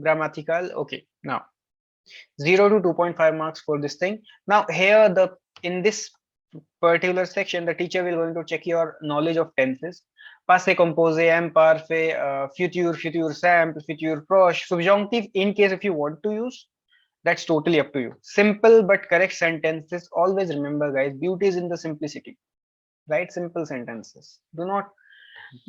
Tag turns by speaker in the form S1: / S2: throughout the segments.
S1: grammatical. Okay, now 0 to 2.5 marks for this thing. Now here in this particular section, the teacher will going to check your knowledge of tenses. Passé, composé, imparfait, future, future simple, future proche, subjunctive. In case if you want to use, that's totally up to you. Simple but correct sentences. Always remember, guys, beauty is in the simplicity. Write simple sentences. Do not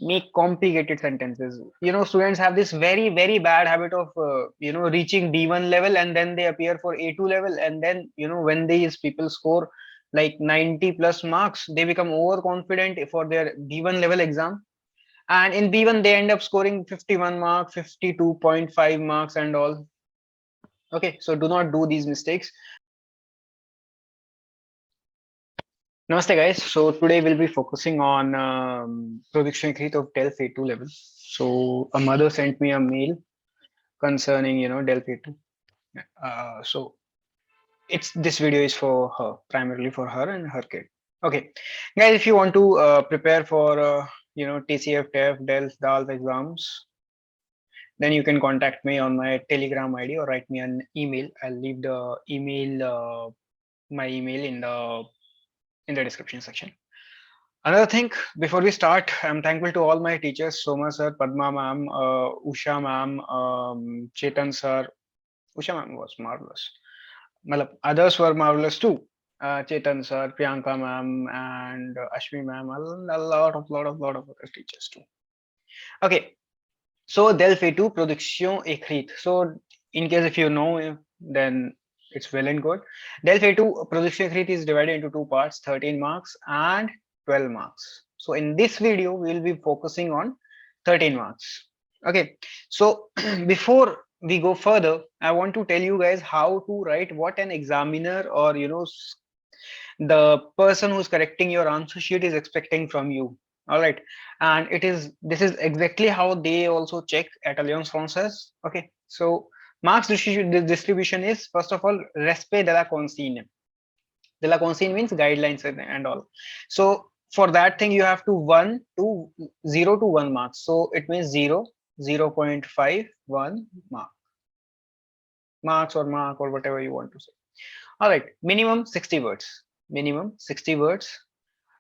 S1: make complicated sentences. Students have this very very bad habit of reaching D1 level, and then they appear for A2 level, and then when these people score like 90 plus marks, they become overconfident for their B1 level exam, and in B1 they end up scoring 51 marks, 52.5 marks and all. Okay, so do not do these mistakes. Namaste guys. So today we'll be focusing on production ecrite of Delf A2 level. So a mother sent me a mail concerning Delf A2. So this video is for her, primarily for her and her kid. Okay, guys, if you want to prepare for TCF, TEF, Delf, DALF exams, then you can contact me on my Telegram ID or write me an email. I'll leave the my email in the description section. Another thing, before we start, I'm thankful to all my teachers, Soma sir, Padma ma'am, Usha ma'am, Chetan sir. Usha ma'am was marvelous. Others were marvelous too. Chetan sir, Priyanka ma'am, and Ashmi ma'am, a lot of other teachers too. Okay, so Delf A2 Production Écrite. So in case if you know, then it's well and good. Delf A2 Production Écrite is divided into two parts, 13 marks and 12 marks. So in this video, we will be focusing on 13 marks. Okay, so before we go further, I want to tell you guys how to write what an examiner or the person who's correcting your answer sheet is expecting from you. All right, and this is exactly how they also check at Alliance Française. Okay, so marks distribution is, first of all, respect de la consigne. De la consigne means guidelines and all. So for that thing, you have to 0 to 1 marks. So it means 0, 0.5, 1 marks or whatever you want to say. All right, minimum 60 words. Minimum 60 words.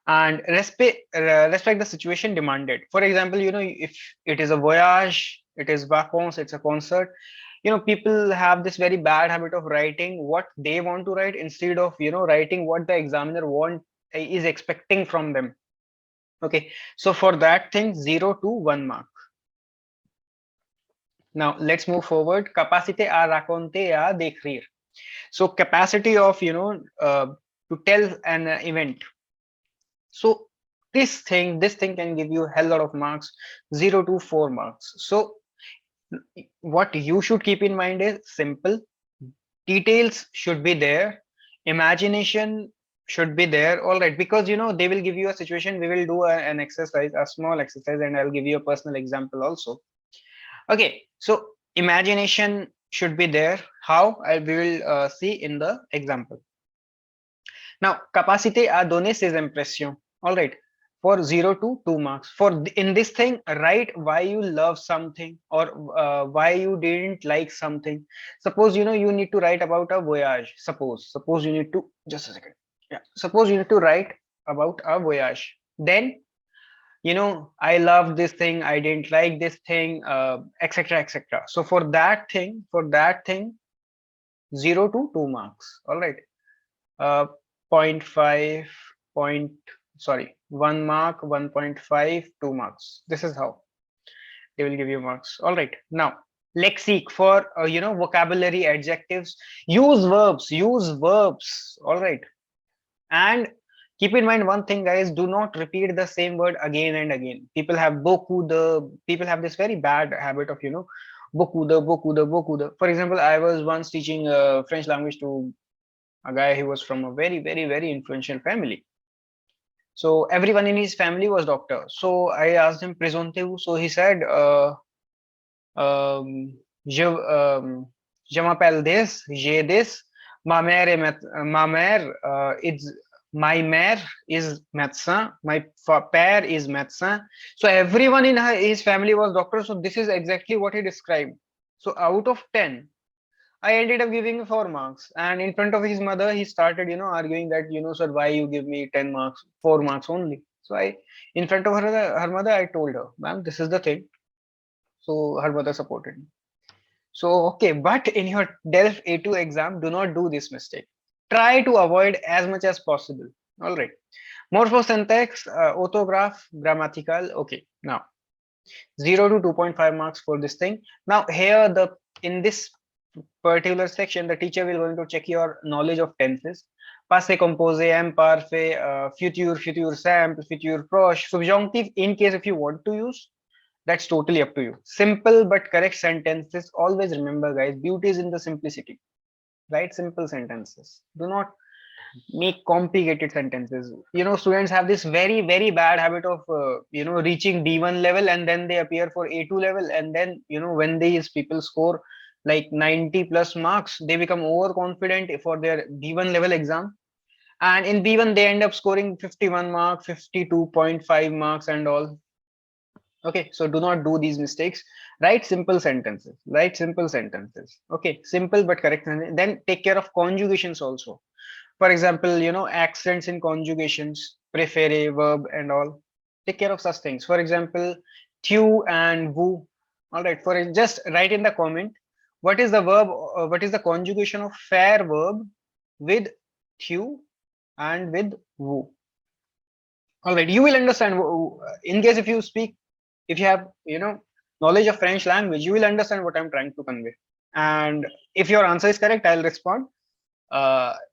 S1: And respect the situation demanded. For example, if it is a voyage, it is vacances, it's a concert, people have this very bad habit of writing what they want to write instead of writing what the examiner is expecting from them. Okay, so for that thing, 0 to 1 mark. Now let's move forward. Capacité à raconter, à décrire. So capacity of to tell an event. So this thing can give you a hell lot of marks, 0 to 4 marks. So what you should keep in mind is simple. Details should be there. Imagination should be there. All right, because they will give you a situation. We will do an exercise, a small exercise, and I'll give you a personal example also. Okay, so imagination should be there. How? We will see in the example. Now, capacité à donner ses impressions. All right, for 0 to 2 marks. For in this thing, write why you love something or why you didn't like something. Suppose you need to write about a voyage. Suppose you need to, just a second. Yeah, suppose you need to write about a voyage. Then I love this thing, I didn't like this thing, etc, etc. So for that thing 0 to 2 marks. All right, 0.5 1 mark, 1.5, 2 marks. This is how they will give you marks. All right, now lexic for vocabulary, adjectives. Use verbs. All right, and keep in mind one thing, guys, do not repeat the same word again and again. People have people have this very bad habit of beaucoup de. For example, I was once teaching French language to a guy who was from a very very very influential family. So everyone in his family was doctor. So I asked him, présentez-vous. So he said, je m'appelle this, j'ai this, ma mère my mère is médecin, my père is médecin. So everyone in his family was doctor. So this is exactly what he described. So out of 10, I ended up giving 4 marks. And in front of his mother, he started, arguing that, sir, why you give me 10 marks, 4 marks only. So in front of her mother, I told her, ma'am, this is the thing. So her mother supported me. So, okay, but in your Delf A2 exam, do not do this mistake. Try to avoid as much as possible. All right. Morphosyntax, orthograph, grammatical. Okay. Now, 0 to 2.5 marks for this thing. Now, here in this particular section, the teacher will going to check your knowledge of tenses. Passé composé, imparfait, future, future simple, future proche, subjunctive. In case if you want to use, that's totally up to you. Simple but correct sentences. Always remember, guys, beauty is in the simplicity. Write simple sentences. Do not make complicated sentences. Students have this very, very bad habit of, reaching D1 level and then they appear for A2 level. And then, when these people score like 90 plus marks, they become overconfident for their D1 level exam. And in B1, they end up scoring 51 marks, 52.5 marks and all. Okay, so do not do these mistakes. Write simple sentences. Write simple sentences. Okay, simple but correct. Then take care of conjugations also. For example, accents in conjugations, préféré, verb, and all. Take care of such things. For example, tu and vous. All right. Just write in the comment what is the verb. What is the conjugation of fair verb with tu and with vous. All right. You will understand. In case if you speak, if you have knowledge of French language, you will understand what I'm trying to convey. And if your answer is correct, I'll respond.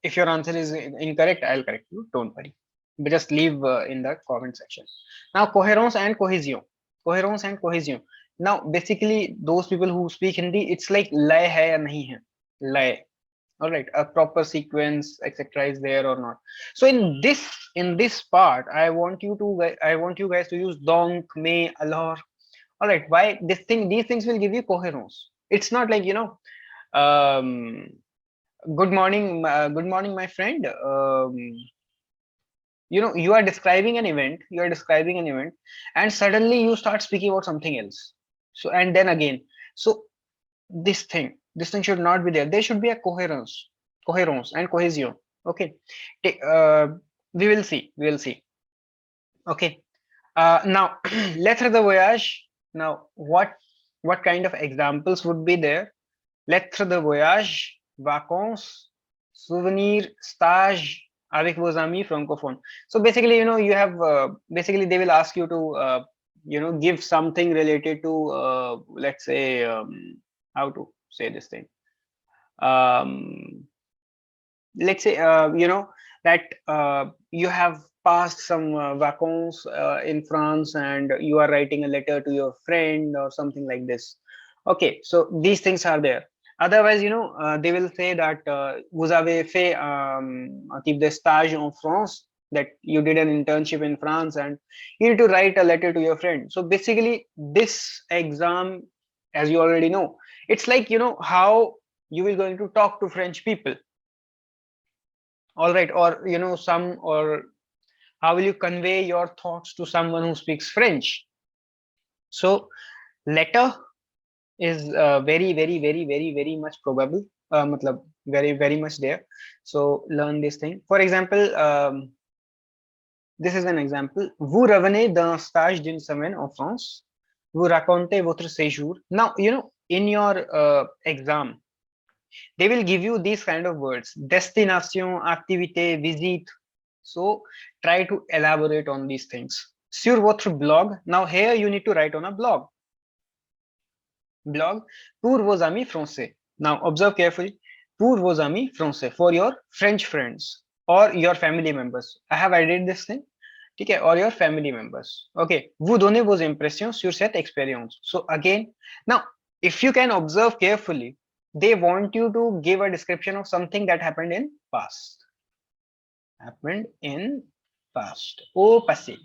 S1: If your answer is incorrect, I'll correct you. Don't worry. But just leave in the comment section. Now, coherence and cohesion. Coherence and cohesion. Now, basically, those people who speak Hindi, it's like lay hai ya nahi hai. Lay. All right, a proper sequence, etc., is there or not. So in this part, I want you guys to use donc, mais, alors. All right, why these things will give you coherence. It's not like um, good morning, my friend. You are describing an event, and suddenly you start speaking about something else. So and then again, so this thing should not be there. There should be a coherence and cohesion. Okay, we will see. Okay, now lettre de voyage. Now what kind of examples would be there? Lettre de voyage, vacances, souvenir, stage avec vos amis francophones. So basically, you have basically they will ask you to give something related to let's say how to say this thing. Let's say that you have passed some vacances in France and you are writing a letter to your friend or something like this. Okay, so these things are there. Otherwise, they will say that vous avez fait un type de stage en France, that you did an internship in France and you need to write a letter to your friend. So basically, this exam, as you already know, it's like how you will going to talk to French people. All right, or or how will you convey your thoughts to someone who speaks French? So letter is very, very, very, very, very much probable, matlab, very, very much there. So learn this thing. For example, this is an example. Vous revenez d'un stage d'une semaine en France. Vous racontez votre séjour. Now, in your exam, they will give you these kind of words: destination, activité, visite. So try to elaborate on these things. Sur votre blog. Now here you need to write on a blog. Blog pour vos amis français. Now observe carefully. Pour vos amis français, for your French friends or your family members. I have added this thing. Okay, or your family members. Okay, vous donnez vos impressions sur cette expérience. So again, now if you can observe carefully, they want you to give a description of something that happened in past. Au passé.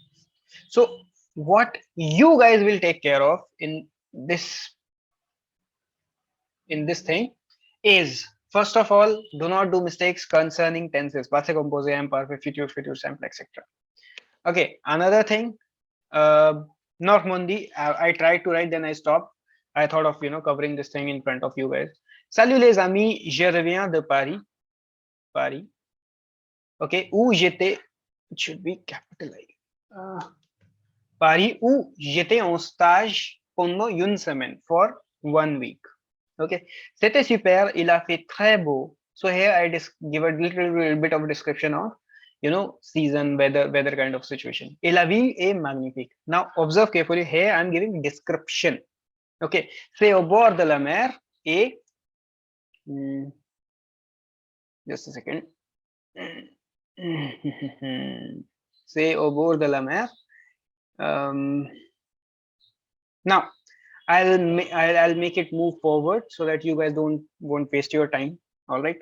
S1: So what you guys will take care of in this thing is, first of all, do not do mistakes concerning tenses, passé composé, imperfect, future, future simple, etc. Okay, another thing, Normandy, I tried to write, then I stopped. I thought of covering this thing in front of you guys. Salut les amis, je reviens de Paris. Paris. Okay, où j'étais, it should be capitalized. Paris où j'étais en stage pendant une semaine, for 1 week. Okay, c'était super, il a fait très beau. So here I give a little bit of description of season, weather kind of situation. Et la ville est magnifique. Now observe carefully, here I'm giving description. Okay, c'est au bord de la mer et just a second. C'est au bord de la mer. Now I'll make it move forward so that you guys won't waste your time. All right.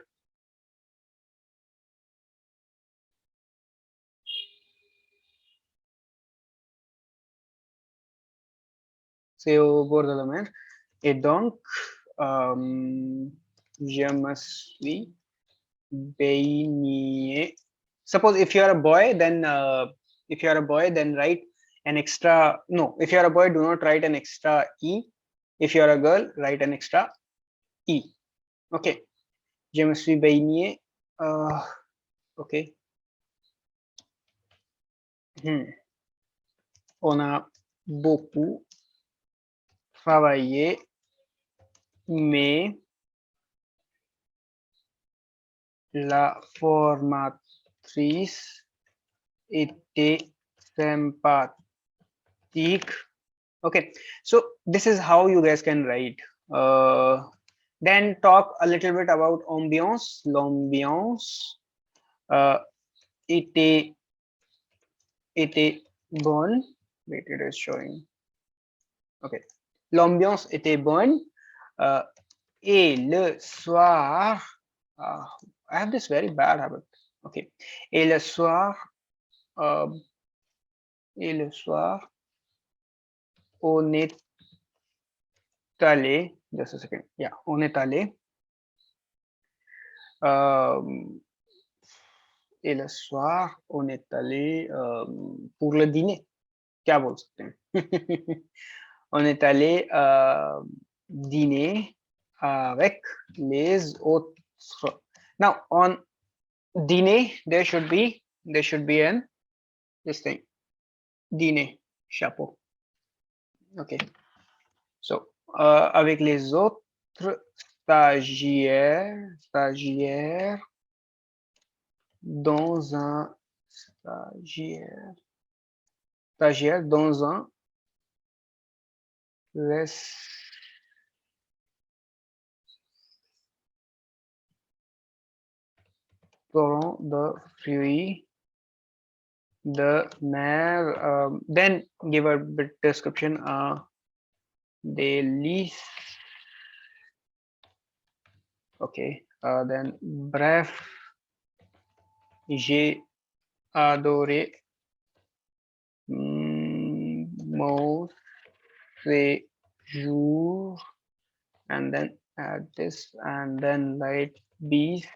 S1: C'est au bord de la mer. Et donc, je me suis baigné. Suppose if you are a boy, then write an extra. No, if you are a boy, do not write an extra e. If you are a girl, write an extra e. Okay. Je me suis baigné. Okay. On a beaucoup travaillé, mais la formatrice était sympathique. Okay, so this is how you guys can write. Then talk a little bit about ambiance. L'ambiance était bonne. Wait, it is showing. Okay, l'ambiance était bonne. Et le soir, I have this very bad habit. Okay, et le soir, on est allé. Just a second. Yeah, on est allé. Et le soir, on est allé pour le dîner. क्या बोल सकते हैं? On est allé dîner avec les autres. Now on dîner there should be an this thing dîner chapeau. Okay, so avec les autres stagiaires dans un restaurant de fruits de mer. Then give a bit description. Délice. Okay. Then bref, j'ai adoré mon séjour, and then add this, and then write bees.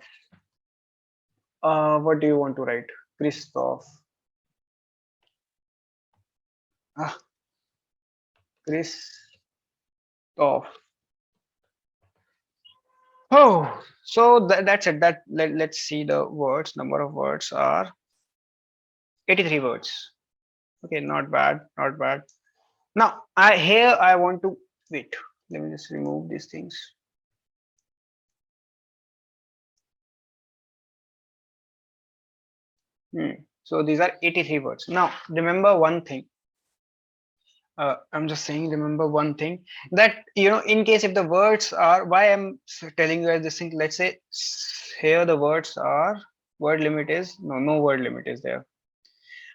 S1: What do you want to write? Christophe. Christophe. Oh, so that's it. Let's see the words. Number of words are 83 words. Okay, not bad, not bad. Now I want to wait. Let me just remove these things. So these are 83 words. Now remember one thing. I'm just saying, remember one thing, that in case if the words are, why I'm telling you guys this thing, let's say here the words are, word limit is no word limit is there,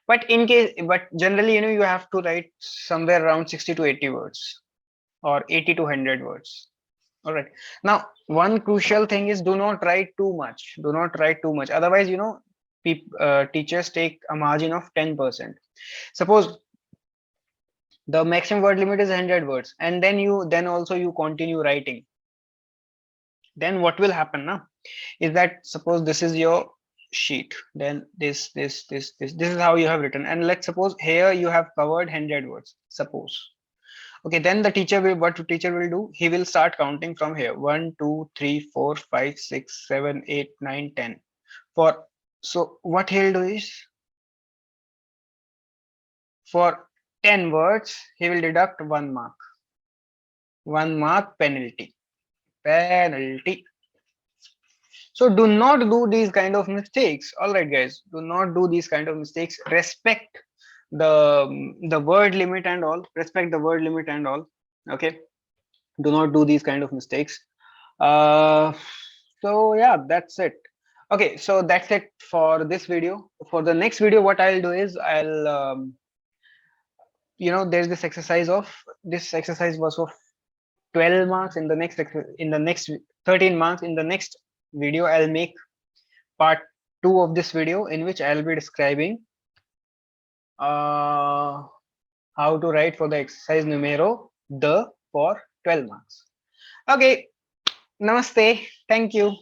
S1: but generally you have to write somewhere around 60 to 80 words or 80 to 100 words. All right, now one crucial thing is do not write too much. Otherwise teachers take a margin of 10%. Suppose the maximum word limit is 100 words, and then also you continue writing. Then what will happen now is that, suppose this is your sheet, then this is how you have written, and let's suppose here you have covered 100 words, suppose. Okay, then the teacher will, what the teacher will do, he will start counting from here: 1 2 3 4 5 6 7 8 9 10. For, so what he'll do is, for 10 words he will deduct 1 mark, 1 mark penalty. So do not do these kind of mistakes. All right, guys, do not do these kind of mistakes. Respect the word limit and all. Respect the word limit and all. Okay, do not do these kind of mistakes. uh so yeah, that's it. Okay, so that's it for this video. For the next video, what I'll do is, I'll there's this exercise of, this exercise was of 12 marks. In the next in the next 13 marks, in the next video I'll make part 2 of this video, in which I'll be describing uh how to write for the exercise numero the for 12 marks. Okay, namaste, thank you.